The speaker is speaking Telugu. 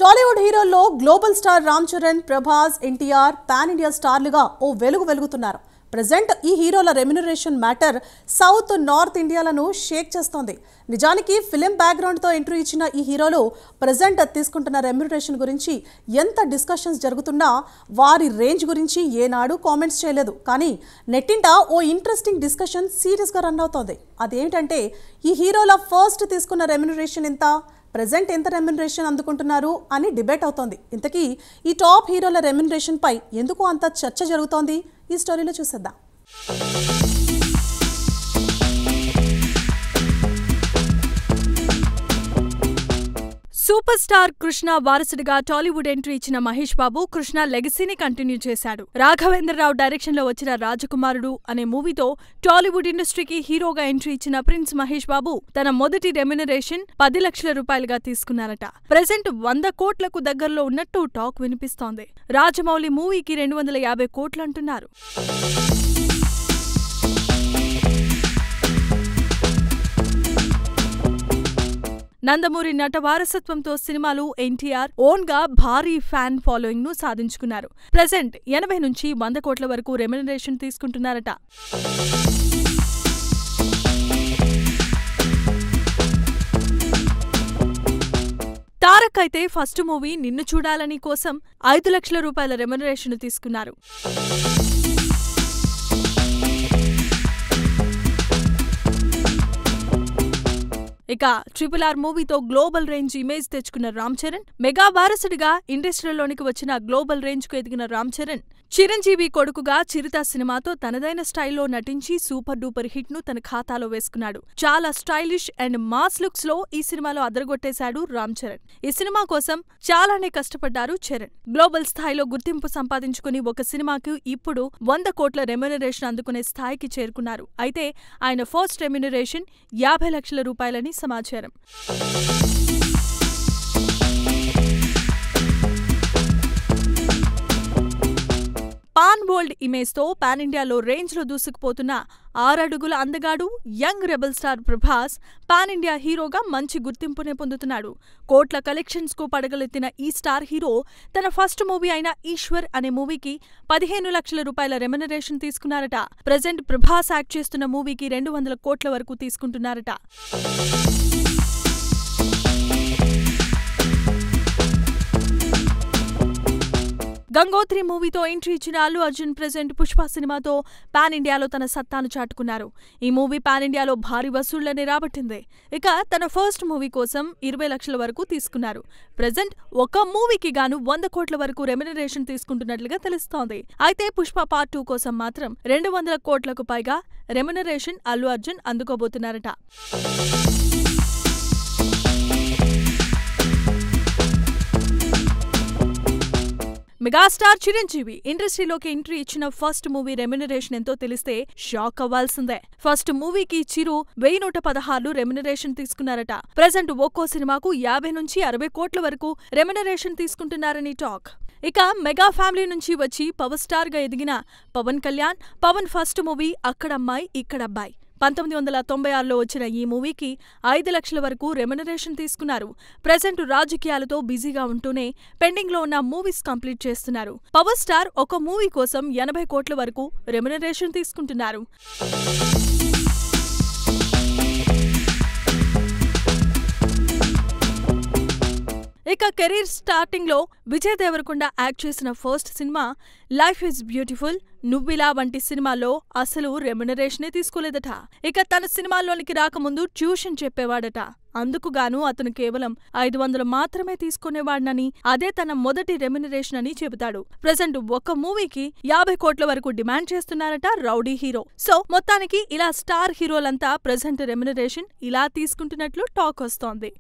టాలీవుడ్ హీరోల్లో global star Ram Charan, Prabhas, NTR pan India స్టార్లుగా ఓ వెలుగుతున్నారు. ప్రెజెంట్ ఈ హీరోల రెమ్యునరేషన్ మ్యాటర్ సౌత్ నార్త్ ఇండియాలను షేక్ చేస్తోంది. నిజానికి ఫిలిం బ్యాక్గ్రౌండ్తో ఎంట్రీ ఇచ్చిన ఈ హీరోలు ప్రెజెంట్ తీసుకుంటున్న రెమ్యునరేషన్ గురించి ఎంత డిస్కషన్స్ జరుగుతున్నా వారి రేంజ్ గురించి ఏనాడు కామెంట్స్ చేయలేదు. కానీ నెట్టింట ఓ ఇంట్రెస్టింగ్ డిస్కషన్ సీరియస్గా రన్ అవుతోంది. అదేంటంటే ఈ హీరోల ఫస్ట్ తీసుకున్న రెమ్యునరేషన్ ఎంత, ప్రెజెంట్ ఎంత రెమ్యునరేషన్ అందుకుంటున్నారు అని డిబేట్ అవుతోంది. ఇంతకీ ఈ టాప్ హీరోల రెమ్యునరేషన్ పై ఎందుకు అంత చర్చ జరుగుతోంది, ఈ స్టోరీలో చూసేద్దాం. సూపర్ స్టార్ కృష్ణ వారసుడిగా టాలీవుడ్ ఎంట్రీ ఇచ్చిన మహేష్ బాబు కృష్ణ లెగసీని కంటిన్యూ చేశాడు. రాఘవేంద్రరావు డైరెక్షన్ లో వచ్చిన రాజకుమారుడు అనే మూవీతో టాలీవుడ్ ఇండస్ట్రీకి హీరోగా ఎంట్రీ ఇచ్చిన ప్రిన్స్ మహేష్ బాబు తన మొదటి రెమ్యునరేషన్ 10 లక్షల రూపాయలుగా తీసుకున్నారట. ప్రెజెంట్ 100 కోట్లకు దగ్గరలో ఉన్నట్టు టాక్ వినిపిస్తోంది. రాజమౌళి మూవీకి 250 కోట్లు అంటున్నారు. నందమూరి నట వారసత్వంతో సినిమాలు ఎన్టీఆర్ ఓన్ గా భారీ ఫ్యాన్ ఫాలోయింగ్ ను సాధించుకున్నారు. ప్రెజెంట్ 80 నుంచి 100 కోట్ల వరకు రెమ్యునరేషన్ తీసుకుంటున్నారట. తారక్ అయితే ఫస్ట్ మూవీ నిన్ను చూడాలని కోసం 5 లక్షల రూపాయల రెమ్యునరేషన్ తీసుకున్నారు. ఇక RRR మూవీతో గ్లోబల్ రేంజ్ ఇమేజ్ తెచ్చుకున్న రామ్ చరణ్, మెగా వారసుడిగా ఇండస్ట్రీలోనికి వచ్చిన గ్లోబల్ రేంజ్ కు ఎదిగిన రామ్ చరణ్, చిరంజీవి కొడుకుగా చిరుత సినిమాతో తనదైన స్టైల్లో నటించి సూపర్ డూపర్ హిట్ ను తన ఖాతాలో వేసుకున్నాడు. చాలా స్టైలిష్ అండ్ మాస్ లుక్స్ లో ఈ సినిమాలో అదరగొట్టేశాడు రామ్ చరణ్. ఈ సినిమా కోసం చాలానే కష్టపడ్డారు చరణ్. గ్లోబల్ స్థాయిలో గుర్తింపు సంపాదించుకుని ఒక సినిమాకు ఇప్పుడు 100 కోట్ల రెమ్యునరేషన్ అందుకునే స్థాయికి చేరుకున్నారు. అయితే ఆయన ఫస్ట్ రెమ్యునరేషన్ 50 లక్షల రూపాయలని సమాచారం. పాన్ వరల్డ్ ఇమేజ్ తో పాన్ ఇండియాలో రేంజ్ లో దూసుకుపోతున్న 6 అడుగుల అందగాడు young rebel star Prabhas pan India హీరోగా మంచి గుర్తింపునే పొందుతున్నాడు. కోట్ల కలెక్షన్స్ కు పడగలెత్తిన ఈ స్టార్ హీరో తన ఫస్ట్ మూవీ అయిన ఈశ్వర్ అనే మూవీకి 15 లక్షల రూపాయల రెమ్యునరేషన్ తీసుకున్నారట. ప్రెజెంట్ ప్రభాస్ యాక్ట్ చేస్తున్న మూవీకి 200 కోట్ల వరకు తీసుకుంటున్నారట. గంగోత్రి మూవీతో ఎంట్రీ ఇచ్చిన అల్లు అర్జున్ ప్రెజెంట్ పుష్ప సినిమాతో పాన్ ఇండియాలో తన సత్తాను చాటుకున్నారు. ఈ మూవీ పాన్ ఇండియాలో భారీ వసూళ్లనే రాబట్టింది. ఇక తన ఫస్ట్ మూవీ కోసం 20 లక్షల వరకు తీసుకున్నారు. ప్రెజెంట్ ఒక మూవీకి గాను 100 కోట్ల వరకు రెమ్యునరేషన్ తీసుకుంటున్నట్లుగా తెలుస్తోంది. అయితే పుష్ప పార్ట్ 2 కోసం మాత్రం 200 కోట్లకు పైగా రెమ్యునరేషన్ అల్లు అర్జున్ అందుకోబోతున్నారట. మెగాస్టార్ చిరంజీవి ఇండస్ట్రీలోకి ఎంట్రీ ఇచ్చిన ఫస్ట్ మూవీ రెమ్యునరేషన్ ఎంతో తెలిస్తే షాక్ అవ్వాల్సిందే. ఫస్ట్ మూవీకి చిరు 1116 రెమ్యునరేషన్ తీసుకున్నారట. ప్రెజెంట్ ఒక్కో సినిమాకు 50 నుంచి 60 కోట్ల వరకు రెమ్యునరేషన్ తీసుకుంటున్నారని టాక్. ఇక మెగా ఫ్యామిలీ నుంచి వచ్చి పవర్ స్టార్ గా ఎదిగిన పవన్ కళ్యాణ్, పవన్ ఫస్ట్ మూవీ అక్కడమ్మాయి ఇక్కడబ్బాయి 1996లో వచ్చిన ఈ మూవీకి 5 లక్షల వరకు రెమ్యునరేషన్ తీసుకున్నారు. ప్రెజెంట్ రాజకీయాలతో బిజీగా ఉంటూనే పెండింగ్ లో ఉన్న మూవీస్ కంప్లీట్ చేస్తున్నారు. పవర్ స్టార్ ఒక మూవీ కోసం 80 కోట్ల వరకు రెమ్యునరేషన్ తీసుకుంటున్నారు. ఇక కెరీర్ స్టార్టింగ్ లో విజయ్ దేవరకొండ యాక్ట్ చేసిన first cinema life is beautiful, నువ్విలా వంటి సినిమాలో అసలు రెమ్యునరేషనే తీసుకోలేదట. ఇక తన సినిమాల్లోనికి రాకముందు ట్యూషన్ చెప్పేవాడట. అందుకుగాను అతను కేవలం 500 మాత్రమే తీసుకునేవాడినని, అదే తన మొదటి రెమ్యునరేషన్ అని చెబుతాడు. ప్రెజెంట్ ఒక మూవీకి 50 కోట్ల వరకు డిమాండ్ చేస్తున్నారట రౌడీ హీరో. సో మొత్తానికి ఇలా స్టార్ హీరోలంతా ప్రెజెంట్ రెమ్యునరేషన్ ఇలా తీసుకుంటున్నట్లు టాక్ వస్తోంది.